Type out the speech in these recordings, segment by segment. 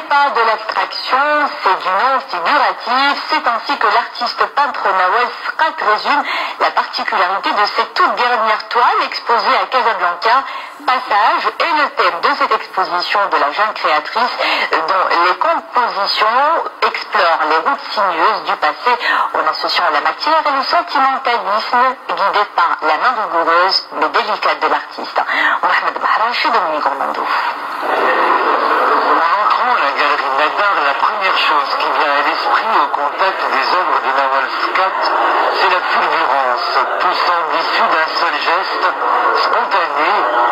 n'est pas de l'abstraction, c'est du non figuratif. C'est ainsi que l'artiste peintre Nawal Skat résume la particularité de cette toute dernière toile exposée à Casablanca. Passage est le thème de cette exposition de la jeune créatrice dont les compositions explorent les routes sinueuses du passé en associant la matière et le sentimentalisme guidé par la main rigoureuse mais délicate de l'artiste. Mohamed Bahrache et Dominique Orlando. En entrant à la galerie Nadar, la première chose qui vient à l'esprit au contact des œuvres de Nawal Skat, c'est la fulgurance, tout semble issu d'un seul geste, spontané,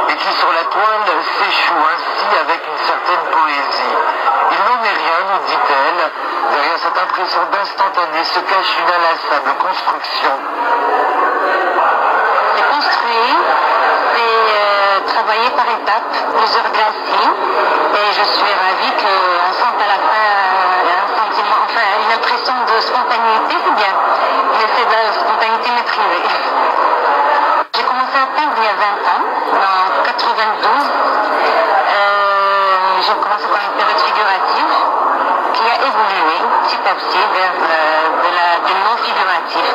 et qui sur la toile s'échoue ainsi avec une certaine poésie. Il n'en est rien, nous dit-elle. Derrière cette impression d'instantané se cache une inlassable construction. C'est construit, c'est travaillé par étapes, plusieurs glacis, et je suis ravie qu'on sente à la fin un sentiment, enfin une impression de spontanéité, c'est bien, mais c'est de la spontanéité maîtrisée. J'ai commencé à peindre il y a 20 ans, en 92. J'ai commencé par une période figurative qui a évolué petit à petit vers du non figuratif.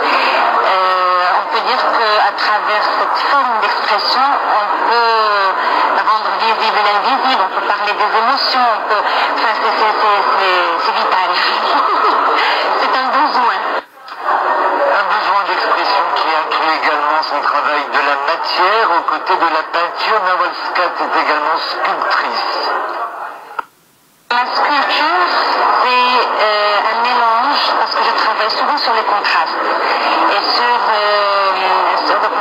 On peut dire qu'à travers cette forme d'expression, on peut rendre visible l'invisible, on peut parler des émotions, enfin c'est vital. C'est un besoin. Un besoin d'expression qui inclut également son travail de la matière. Aux côtés de la peinture, Nawal Skat est également sculptrice. La sculpture, c'est un mélange, parce que je travaille souvent sur les contrastes. Et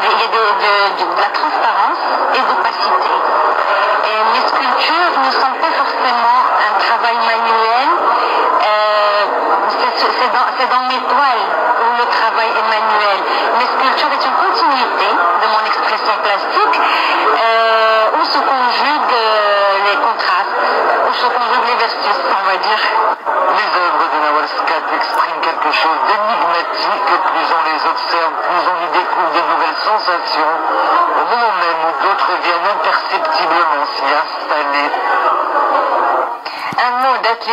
il y a de la transparence et d'opacité. Et mes sculptures ne sont pas forcément un travail manuel. C'est dans mes toiles où le travail est manuel. Mes sculptures est une continuité de mon expression plastique où se conjuguent les contrastes, où se conjuguent les vertus, on va dire. Les œuvres de Nawal Skat expriment quelque chose d'énigmatique. Plus on les observe, plus on y découvre de nouvelles sensations, au moment même où d'autres viennent imperceptiblement s'y installer. Un mot d'athlète.